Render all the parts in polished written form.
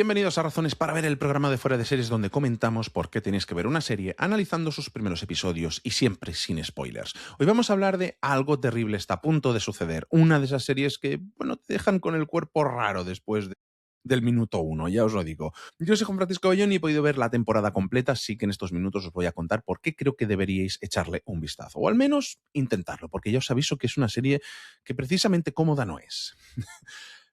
Bienvenidos a Razones para Ver, el programa de Fuera de Series donde comentamos por qué tenéis que ver una serie analizando sus primeros episodios y siempre sin spoilers. Hoy vamos a hablar de Algo terrible está a punto de suceder, una de esas series que, bueno, te dejan con el cuerpo raro del minuto uno, ya os lo digo. Yo soy Juan Francisco Bellón y he podido ver la temporada completa, así que en estos minutos os voy a contar por qué creo que deberíais echarle un vistazo, o al menos intentarlo, porque ya os aviso que es una serie que precisamente cómoda no es.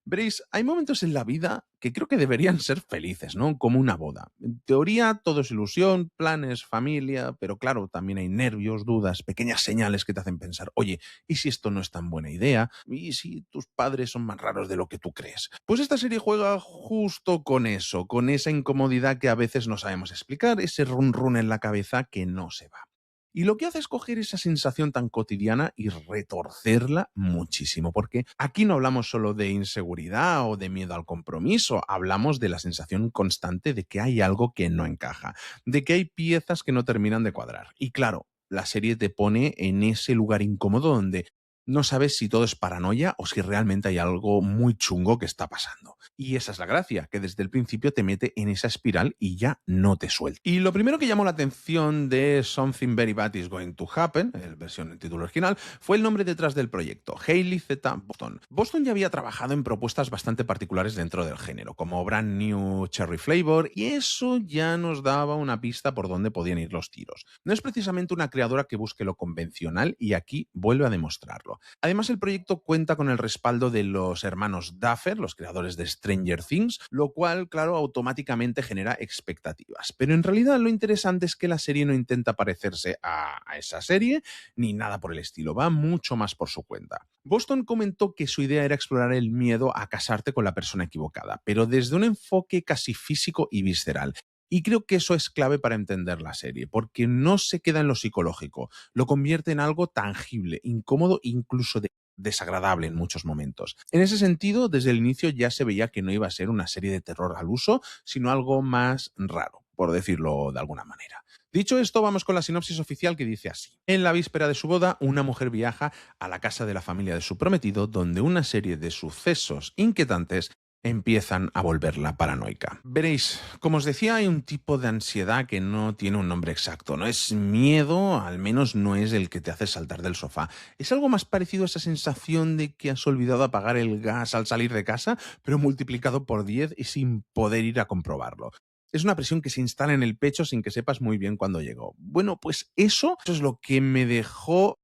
Veréis, hay momentos en la vida que creo que deberían ser felices, ¿no? Como una boda. En teoría, todo es ilusión, planes, familia, pero claro, también hay nervios, dudas, pequeñas señales que te hacen pensar, oye, ¿y si esto no es tan buena idea? ¿Y si tus padres son más raros de lo que tú crees? Pues esta serie juega justo con eso, con esa incomodidad que a veces no sabemos explicar, ese run run en la cabeza que no se va. Y lo que hace es coger esa sensación tan cotidiana y retorcerla muchísimo, porque aquí no hablamos solo de inseguridad o de miedo al compromiso, hablamos de la sensación constante de que hay algo que no encaja, de que hay piezas que no terminan de cuadrar. Y claro, la serie te pone en ese lugar incómodo donde no sabes si todo es paranoia o si realmente hay algo muy chungo que está pasando. Y esa es la gracia, que desde el principio te mete en esa espiral y ya no te suelta. Y lo primero que llamó la atención de Something Very Bad Is Going to Happen, en versión en título original, fue el nombre detrás del proyecto, Hailey Z. Boston. Boston ya había trabajado en propuestas bastante particulares dentro del género, como Brand New Cherry Flavor, y eso ya nos daba una pista por dónde podían ir los tiros. No es precisamente una creadora que busque lo convencional y aquí vuelve a demostrarlo. Además, el proyecto cuenta con el respaldo de los hermanos Duffer, los creadores de Stranger Things, lo cual, claro, automáticamente genera expectativas. Pero en realidad lo interesante es que la serie no intenta parecerse a esa serie, ni nada por el estilo, va mucho más por su cuenta. Boston comentó que su idea era explorar el miedo a casarte con la persona equivocada, pero desde un enfoque casi físico y visceral. Y creo que eso es clave para entender la serie, porque no se queda en lo psicológico, lo convierte en algo tangible, incómodo, incluso desagradable en muchos momentos. En ese sentido, desde el inicio ya se veía que no iba a ser una serie de terror al uso, sino algo más raro, por decirlo de alguna manera. Dicho esto, vamos con la sinopsis oficial que dice así. En la víspera de su boda, una mujer viaja a la casa de la familia de su prometido, donde una serie de sucesos inquietantes empiezan a volverla paranoica. Veréis, como os decía, hay un tipo de ansiedad que no tiene un nombre exacto. No es miedo, al menos no es el que te hace saltar del sofá. Es algo más parecido a esa sensación de que has olvidado apagar el gas al salir de casa, pero multiplicado por 10 y sin poder ir a comprobarlo. Es una presión que se instala en el pecho sin que sepas muy bien cuándo llegó. Bueno, pues eso es lo que me dejó.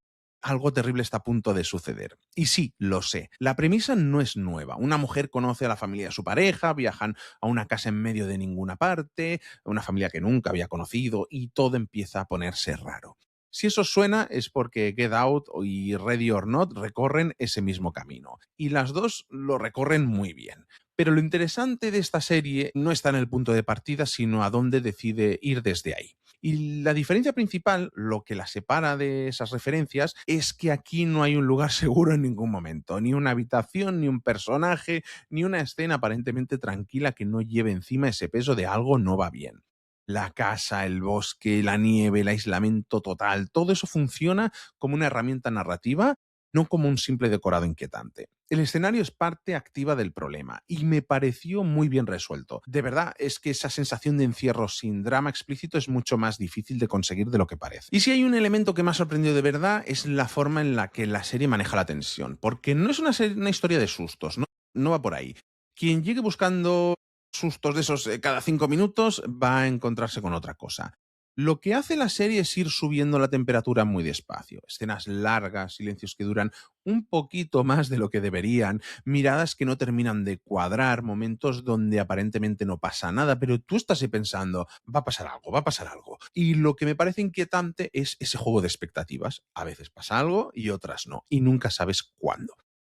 Algo terrible está a punto de suceder. Y sí, lo sé. La premisa no es nueva. Una mujer conoce a la familia de su pareja, viajan a una casa en medio de ninguna parte, una familia que nunca había conocido, y todo empieza a ponerse raro. Si eso suena es porque Get Out y Ready or Not recorren ese mismo camino. Y las dos lo recorren muy bien. Pero lo interesante de esta serie no está en el punto de partida, sino a dónde decide ir desde ahí. Y la diferencia principal, lo que la separa de esas referencias, es que aquí no hay un lugar seguro en ningún momento, ni una habitación, ni un personaje, ni una escena aparentemente tranquila que no lleve encima ese peso de algo no va bien. La casa, el bosque, la nieve, el aislamiento total, todo eso funciona como una herramienta narrativa, no como un simple decorado inquietante. El escenario es parte activa del problema y me pareció muy bien resuelto. De verdad, es que esa sensación de encierro sin drama explícito es mucho más difícil de conseguir de lo que parece. Y si hay un elemento que me ha sorprendido de verdad es la forma en la que la serie maneja la tensión, porque no es una historia de sustos, no va por ahí. Quien llegue buscando sustos de esos cada 5 minutos va a encontrarse con otra cosa. Lo que hace la serie es ir subiendo la temperatura muy despacio. Escenas largas, silencios que duran un poquito más de lo que deberían, miradas que no terminan de cuadrar, momentos donde aparentemente no pasa nada, pero tú estás ahí pensando, va a pasar algo, va a pasar algo. Y lo que me parece inquietante es ese juego de expectativas. A veces pasa algo y otras no, y nunca sabes cuándo.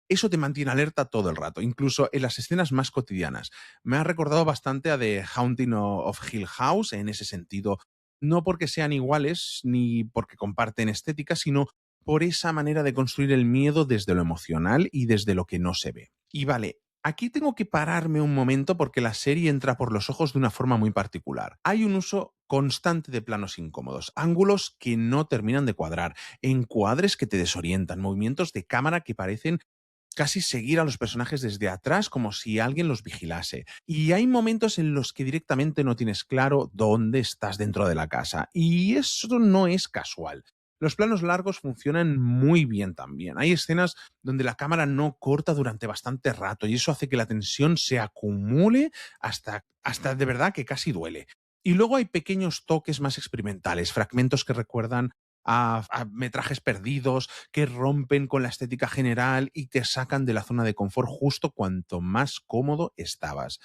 Eso te mantiene alerta todo el rato, incluso en las escenas más cotidianas. Me ha recordado bastante a The Haunting of Hill House en ese sentido, no porque sean iguales ni porque comparten estética, sino por esa manera de construir el miedo desde lo emocional y desde lo que no se ve. Y vale, aquí tengo que pararme un momento porque la serie entra por los ojos de una forma muy particular. Hay un uso constante de planos incómodos, ángulos que no terminan de cuadrar, encuadres que te desorientan, movimientos de cámara que parecen casi seguir a los personajes desde atrás como si alguien los vigilase. Y hay momentos en los que directamente no tienes claro dónde estás dentro de la casa. Y eso no es casual. Los planos largos funcionan muy bien también. Hay escenas donde la cámara no corta durante bastante rato y eso hace que la tensión se acumule hasta de verdad que casi duele. Y luego hay pequeños toques más experimentales, fragmentos que recuerdan a metrajes perdidos, que rompen con la estética general y te sacan de la zona de confort justo cuanto más cómodo estabas.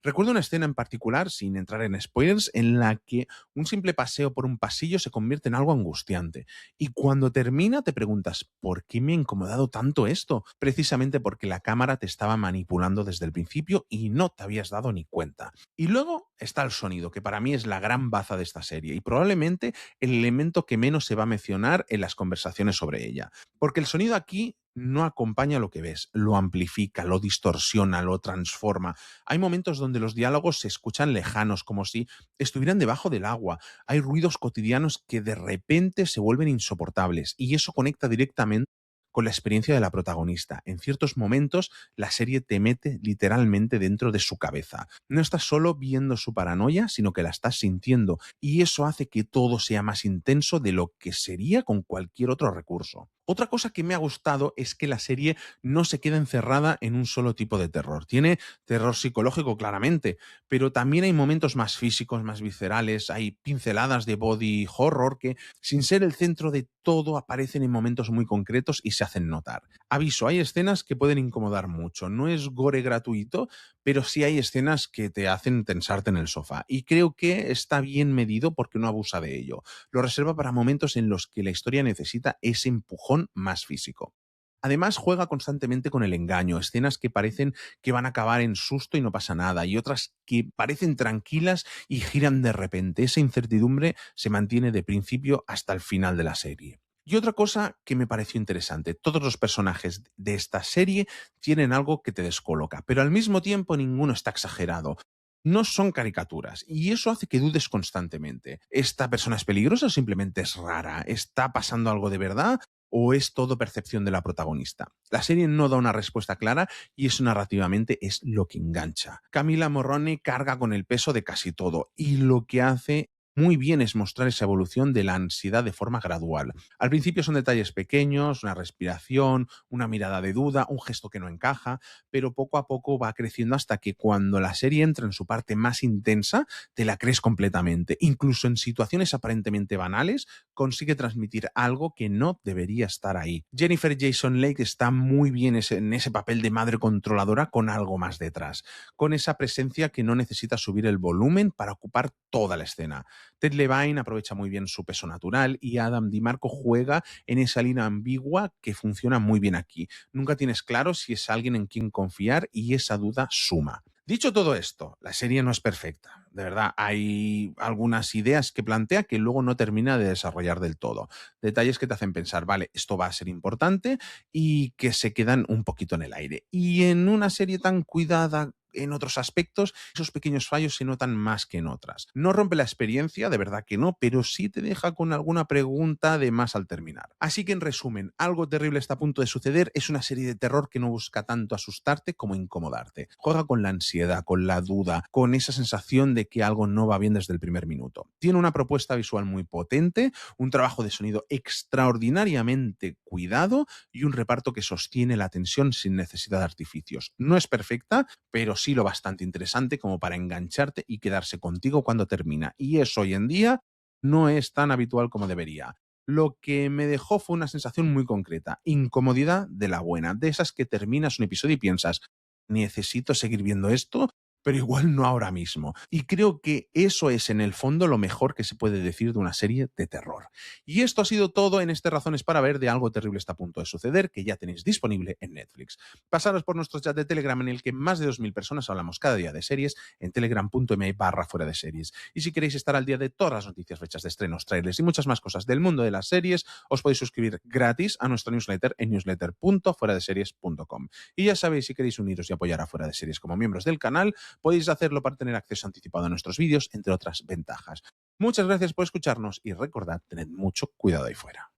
Recuerdo una escena en particular, sin entrar en spoilers, en la que un simple paseo por un pasillo se convierte en algo angustiante. Y cuando termina te preguntas, ¿por qué me ha incomodado tanto esto? Precisamente porque la cámara te estaba manipulando desde el principio y no te habías dado ni cuenta. Y luego está el sonido, que para mí es la gran baza de esta serie y probablemente el elemento que menos se va a mencionar en las conversaciones sobre ella. Porque el sonido aquí no acompaña lo que ves, lo amplifica, lo distorsiona, lo transforma. Hay momentos donde los diálogos se escuchan lejanos, como si estuvieran debajo del agua. Hay ruidos cotidianos que de repente se vuelven insoportables y eso conecta directamente con la experiencia de la protagonista. En ciertos momentos, la serie te mete literalmente dentro de su cabeza. No estás solo viendo su paranoia, sino que la estás sintiendo, y eso hace que todo sea más intenso de lo que sería con cualquier otro recurso. Otra cosa que me ha gustado es que la serie no se queda encerrada en un solo tipo de terror. Tiene terror psicológico, claramente, pero también hay momentos más físicos, más viscerales, hay pinceladas de body horror que, sin ser el centro de todo, aparecen en momentos muy concretos y se hacen notar. Aviso, hay escenas que pueden incomodar mucho. No es gore gratuito, pero sí hay escenas que te hacen tensarte en el sofá. Y creo que está bien medido porque no abusa de ello. Lo reserva para momentos en los que la historia necesita ese empujón más físico. Además, juega constantemente con el engaño, escenas que parecen que van a acabar en susto y no pasa nada, y otras que parecen tranquilas y giran de repente. Esa incertidumbre se mantiene de principio hasta el final de la serie. Y otra cosa que me pareció interesante, todos los personajes de esta serie tienen algo que te descoloca, pero al mismo tiempo ninguno está exagerado. No son caricaturas y eso hace que dudes constantemente. ¿Esta persona es peligrosa o simplemente es rara? ¿Está pasando algo de verdad o es todo percepción de la protagonista? La serie no da una respuesta clara y eso narrativamente es lo que engancha. Camila Morrone carga con el peso de casi todo y lo que hace muy bien es mostrar esa evolución de la ansiedad de forma gradual. Al principio son detalles pequeños, una respiración, una mirada de duda, un gesto que no encaja, pero poco a poco va creciendo hasta que cuando la serie entra en su parte más intensa, te la crees completamente. Incluso en situaciones aparentemente banales, consigue transmitir algo que no debería estar ahí. Jennifer Jason Leigh está muy bien en ese papel de madre controladora con algo más detrás, con esa presencia que no necesita subir el volumen para ocupar toda la escena. Ted Levine aprovecha muy bien su peso natural y Adam DiMarco juega en esa línea ambigua que funciona muy bien aquí. Nunca tienes claro si es alguien en quien confiar y esa duda suma. Dicho todo esto, la serie no es perfecta. De verdad, hay algunas ideas que plantea que luego no termina de desarrollar del todo. Detalles que te hacen pensar, vale, esto va a ser importante y que se quedan un poquito en el aire. Y en una serie tan cuidada en otros aspectos, esos pequeños fallos se notan más que en otras. No rompe la experiencia, de verdad que no, pero sí te deja con alguna pregunta de más al terminar. Así que en resumen, Algo terrible está a punto de suceder es una serie de terror que no busca tanto asustarte como incomodarte. Juega con la ansiedad, con la duda, con esa sensación de que algo no va bien desde el primer minuto. Tiene una propuesta visual muy potente, un trabajo de sonido extraordinariamente cuidado y un reparto que sostiene la tensión sin necesidad de artificios. No es perfecta, pero sí lo bastante interesante como para engancharte y quedarse contigo cuando termina. Y eso hoy en día no es tan habitual como debería. Lo que me dejó fue una sensación muy concreta, incomodidad de la buena, de esas que terminas un episodio y piensas, necesito seguir viendo esto, pero igual no ahora mismo. Y creo que eso es en el fondo lo mejor que se puede decir de una serie de terror. Y esto ha sido todo en este Razones para Ver de Algo terrible está a punto de suceder, que ya tenéis disponible en Netflix. Pasaros por nuestro chat de Telegram en el que más de 2000 personas hablamos cada día de series en telegram.me/fuera de series. Y si queréis estar al día de todas las noticias, fechas de estrenos, trailers y muchas más cosas del mundo de las series, os podéis suscribir gratis a nuestro newsletter en newsletter.fueradeseries.com. Y ya sabéis, si queréis uniros y apoyar a Fuera de Series como miembros del canal, podéis hacerlo para tener acceso anticipado a nuestros vídeos, entre otras ventajas. Muchas gracias por escucharnos y recordad, tened mucho cuidado ahí fuera.